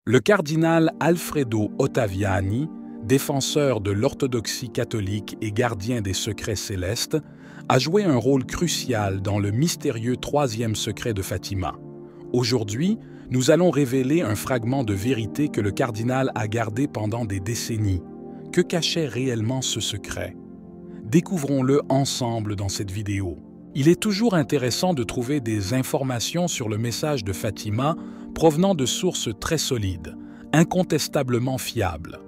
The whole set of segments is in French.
Le cardinal Alfredo Ottaviani, défenseur de l'orthodoxie catholique et gardien des secrets célestes, a joué un rôle crucial dans le mystérieux troisième secret de Fatima. Aujourd'hui, nous allons révéler un fragment de vérité que le cardinal a gardé pendant des décennies. Que cachait réellement ce secret? Découvrons-le ensemble dans cette vidéo. Il est toujours intéressant de trouver des informations sur le message de Fatima provenant de sources très solides, incontestablement fiables.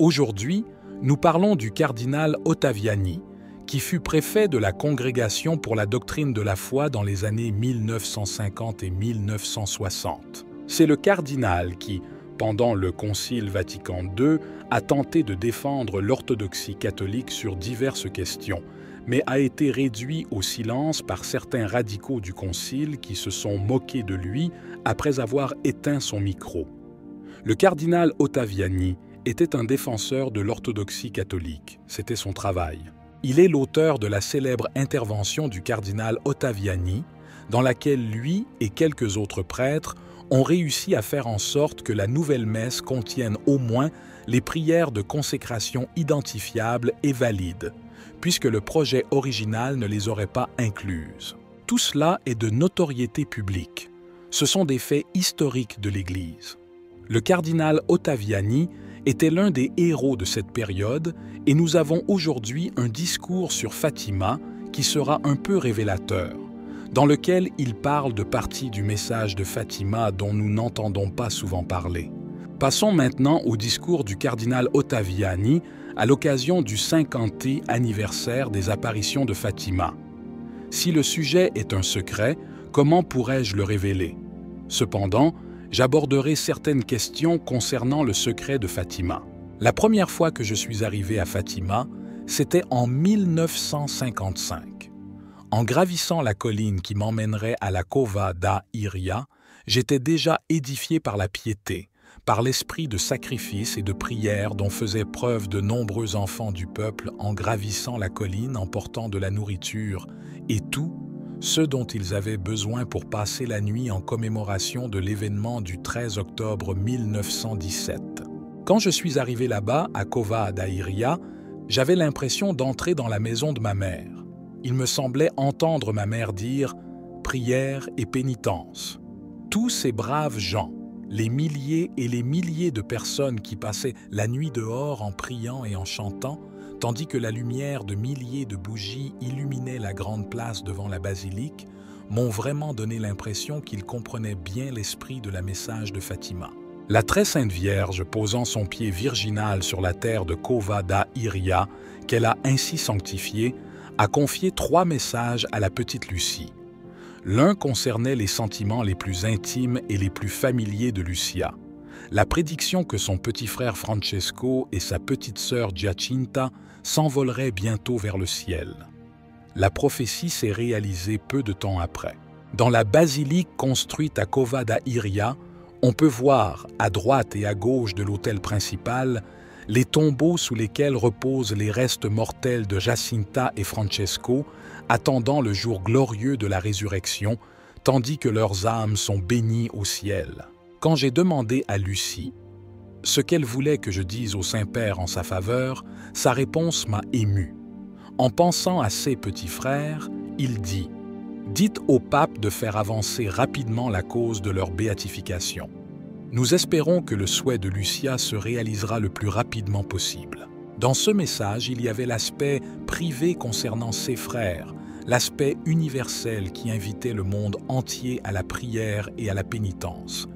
Aujourd'hui, nous parlons du cardinal Ottaviani, qui fut préfet de la Congrégation pour la doctrine de la foi dans les années 1950 et 1960. C'est le cardinal qui, pendant le Concile Vatican II, a tenté de défendre l'orthodoxie catholique sur diverses questions, mais a été réduit au silence par certains radicaux du Concile qui se sont moqués de lui après avoir éteint son micro. Le cardinal Ottaviani était un défenseur de l'orthodoxie catholique, c'était son travail. Il est l'auteur de la célèbre intervention du cardinal Ottaviani, dans laquelle lui et quelques autres prêtres ont réussi à faire en sorte que la nouvelle messe contienne au moins les prières de consécration identifiables et valides, puisque le projet original ne les aurait pas incluses. Tout cela est de notoriété publique. Ce sont des faits historiques de l'Église. Le cardinal Ottaviani était l'un des héros de cette période et nous avons aujourd'hui un discours sur Fatima qui sera un peu révélateur, dans lequel il parle de parties du message de Fatima dont nous n'entendons pas souvent parler. Passons maintenant au discours du cardinal Ottaviani à l'occasion du 50e anniversaire des apparitions de Fatima. Si le sujet est un secret, comment pourrais-je le révéler? Cependant, j'aborderai certaines questions concernant le secret de Fatima. La première fois que je suis arrivé à Fatima, c'était en 1955. En gravissant la colline qui m'emmènerait à la Cova da Iria, j'étais déjà édifié par la piété, par l'esprit de sacrifice et de prière dont faisaient preuve de nombreux enfants du peuple en gravissant la colline en portant de la nourriture et tout ce dont ils avaient besoin pour passer la nuit en commémoration de l'événement du 13 octobre 1917. Quand je suis arrivé là-bas, à Cova da Iria, j'avais l'impression d'entrer dans la maison de ma mère. Il me semblait entendre ma mère dire « prière et pénitence ». Tous ces braves gens, les milliers et les milliers de personnes qui passaient la nuit dehors en priant et en chantant, tandis que la lumière de milliers de bougies illuminait la grande place devant la basilique, m'ont vraiment donné l'impression qu'ils comprenaient bien l'esprit de la message de Fatima. La très sainte Vierge, posant son pied virginal sur la terre de Cova da Iria, qu'elle a ainsi sanctifiée, a confié 3 messages à la petite Lucie. L'un concernait les sentiments les plus intimes et les plus familiers de Lucia. La prédiction que son petit frère Francesco et sa petite sœur Giacinta s'envoleraient bientôt vers le ciel. La prophétie s'est réalisée peu de temps après. Dans la basilique construite à Cova da Iria, on peut voir, à droite et à gauche de l'autel principal, les tombeaux sous lesquels reposent les restes mortels de Giacinta et Francesco, attendant le jour glorieux de la résurrection, tandis que leurs âmes sont bénies au ciel. Quand j'ai demandé à Lucie ce qu'elle voulait que je dise au Saint-Père en sa faveur, sa réponse m'a ému. En pensant à ses petits frères, il dit « Dites au pape de faire avancer rapidement la cause de leur béatification. Nous espérons que le souhait de Lucia se réalisera le plus rapidement possible. » Dans ce message, il y avait l'aspect privé concernant ses frères, l'aspect universel qui invitait le monde entier à la prière et à la pénitence.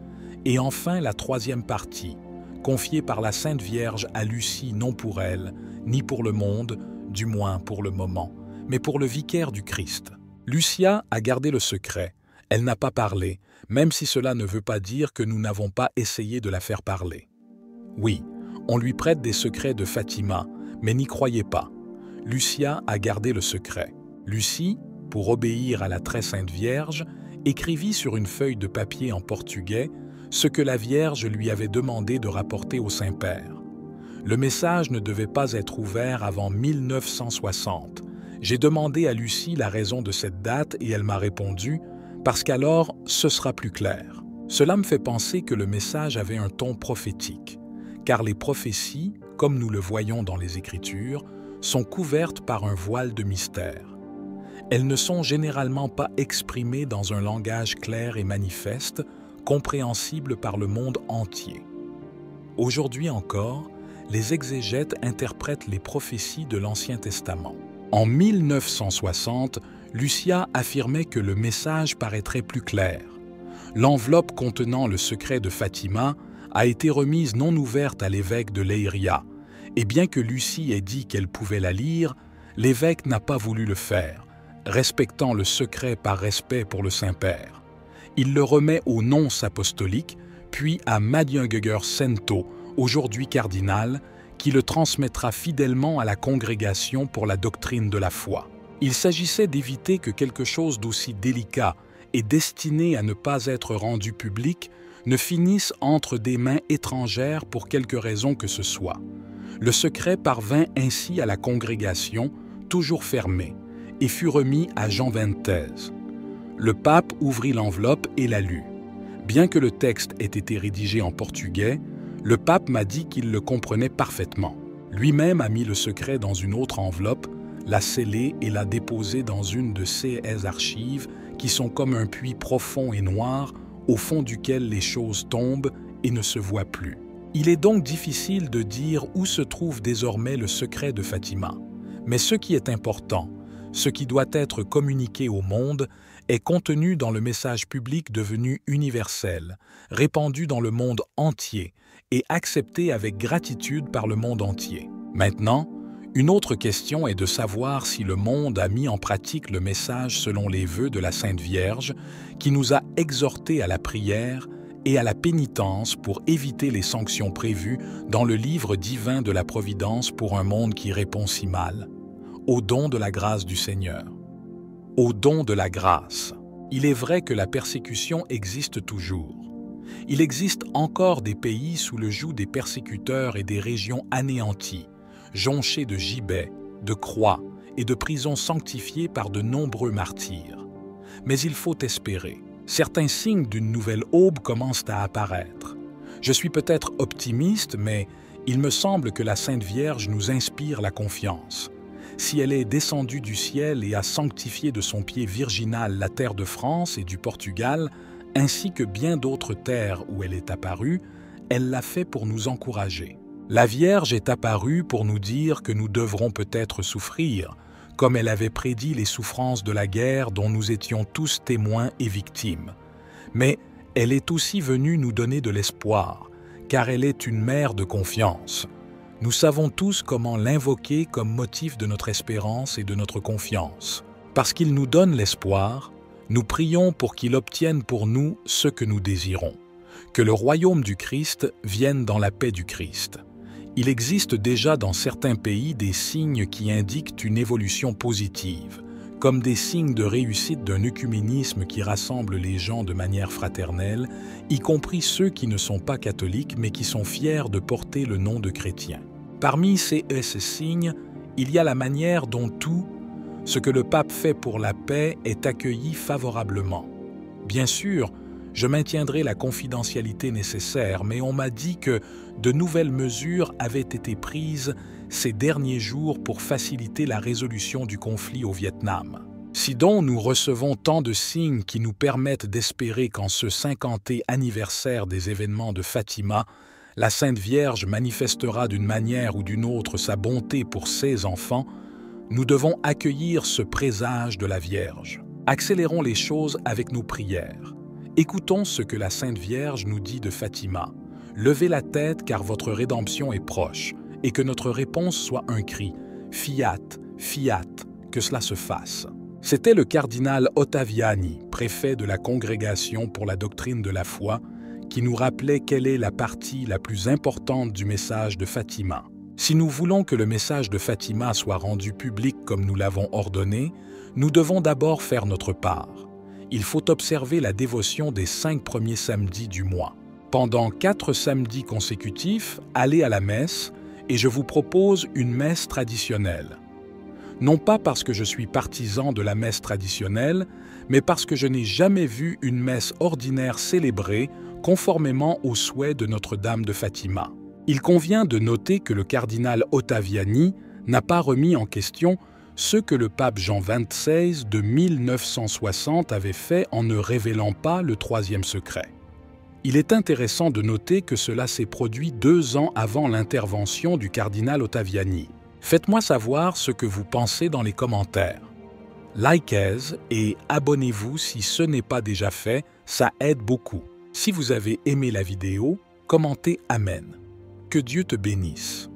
Et enfin, la troisième partie, confiée par la Sainte Vierge à Lucie non pour elle, ni pour le monde, du moins pour le moment, mais pour le vicaire du Christ. Lucia a gardé le secret, elle n'a pas parlé, même si cela ne veut pas dire que nous n'avons pas essayé de la faire parler. Oui, on lui prête des secrets de Fatima, mais n'y croyez pas. Lucia a gardé le secret. Lucie, pour obéir à la très sainte Vierge, écrivit sur une feuille de papier en portugais ce que la Vierge lui avait demandé de rapporter au Saint-Père. Le message ne devait pas être ouvert avant 1960. J'ai demandé à Lucie la raison de cette date et elle m'a répondu « parce qu'alors ce sera plus clair ». Cela me fait penser que le message avait un ton prophétique, car les prophéties, comme nous le voyons dans les Écritures, sont couvertes par un voile de mystère. Elles ne sont généralement pas exprimées dans un langage clair et manifeste, compréhensible par le monde entier. Aujourd'hui encore, les exégètes interprètent les prophéties de l'Ancien Testament. En 1960, Lucia affirmait que le message paraîtrait plus clair. L'enveloppe contenant le secret de Fatima a été remise non ouverte à l'évêque de Leiria, et bien que Lucie ait dit qu'elle pouvait la lire, l'évêque n'a pas voulu le faire, respectant le secret par respect pour le Saint-Père. Il le remet au nonce apostolique, puis à Madiungger Sento, aujourd'hui cardinal, qui le transmettra fidèlement à la congrégation pour la doctrine de la foi. Il s'agissait d'éviter que quelque chose d'aussi délicat et destiné à ne pas être rendu public ne finisse entre des mains étrangères pour quelque raison que ce soit. Le secret parvint ainsi à la congrégation, toujours fermée, et fut remis à Jean XXIII. Le pape ouvrit l'enveloppe et la lut. Bien que le texte ait été rédigé en portugais, le pape m'a dit qu'il le comprenait parfaitement. Lui-même a mis le secret dans une autre enveloppe, l'a scellé et l'a déposé dans une de ses archives qui sont comme un puits profond et noir au fond duquel les choses tombent et ne se voient plus. Il est donc difficile de dire où se trouve désormais le secret de Fatima. Mais ce qui est important, ce qui doit être communiqué au monde, est contenu dans le message public devenu universel, répandu dans le monde entier et accepté avec gratitude par le monde entier. Maintenant, une autre question est de savoir si le monde a mis en pratique le message selon les vœux de la Sainte Vierge, qui nous a exhortés à la prière et à la pénitence pour éviter les sanctions prévues dans le livre divin de la Providence pour un monde qui répond si mal. Au don de la grâce du Seigneur. Au don de la grâce. Il est vrai que la persécution existe toujours. Il existe encore des pays sous le joug des persécuteurs et des régions anéanties, jonchées de gibets, de croix et de prisons sanctifiées par de nombreux martyrs. Mais il faut espérer. Certains signes d'une nouvelle aube commencent à apparaître. Je suis peut-être optimiste, mais il me semble que la Sainte Vierge nous inspire la confiance. Si elle est descendue du ciel et a sanctifié de son pied virginal la terre de France et du Portugal, ainsi que bien d'autres terres où elle est apparue, elle l'a fait pour nous encourager. La Vierge est apparue pour nous dire que nous devrons peut-être souffrir, comme elle avait prédit les souffrances de la guerre dont nous étions tous témoins et victimes. Mais elle est aussi venue nous donner de l'espoir, car elle est une mère de confiance. Nous savons tous comment l'invoquer comme motif de notre espérance et de notre confiance. Parce qu'il nous donne l'espoir, nous prions pour qu'il obtienne pour nous ce que nous désirons, que le royaume du Christ vienne dans la paix du Christ. Il existe déjà dans certains pays des signes qui indiquent une évolution positive, comme des signes de réussite d'un œcuménisme qui rassemble les gens de manière fraternelle, y compris ceux qui ne sont pas catholiques mais qui sont fiers de porter le nom de chrétiens. Parmi ces signes, il y a la manière dont tout ce que le pape fait pour la paix est accueilli favorablement. Bien sûr, je maintiendrai la confidentialité nécessaire, mais on m'a dit que de nouvelles mesures avaient été prises ces derniers jours pour faciliter la résolution du conflit au Vietnam. Si donc nous recevons tant de signes qui nous permettent d'espérer qu'en ce 50e anniversaire des événements de Fatima, la Sainte Vierge manifestera d'une manière ou d'une autre sa bonté pour ses enfants, nous devons accueillir ce présage de la Vierge. Accélérons les choses avec nos prières. Écoutons ce que la Sainte Vierge nous dit de Fatima. Levez la tête car votre rédemption est proche, et que notre réponse soit un cri « Fiat, fiat », que cela se fasse. C'était le cardinal Ottaviani, préfet de la Congrégation pour la doctrine de la foi, qui nous rappelait quelle est la partie la plus importante du message de Fatima. Si nous voulons que le message de Fatima soit rendu public comme nous l'avons ordonné, nous devons d'abord faire notre part. Il faut observer la dévotion des 5 premiers samedis du mois. Pendant 4 samedis consécutifs, allez à la messe et je vous propose une messe traditionnelle. non pas parce que je suis partisan de la messe traditionnelle, mais parce que je n'ai jamais vu une messe ordinaire célébrée conformément aux souhaits de Notre-Dame de Fatima. Il convient de noter que le cardinal Ottaviani n'a pas remis en question ce que le pape Jean XXVI de 1960 avait fait en ne révélant pas le troisième secret. Il est intéressant de noter que cela s'est produit 2 ans avant l'intervention du cardinal Ottaviani. Faites-moi savoir ce que vous pensez dans les commentaires. Likez et abonnez-vous si ce n'est pas déjà fait, ça aide beaucoup. Si vous avez aimé la vidéo, commentez Amen. Que Dieu te bénisse.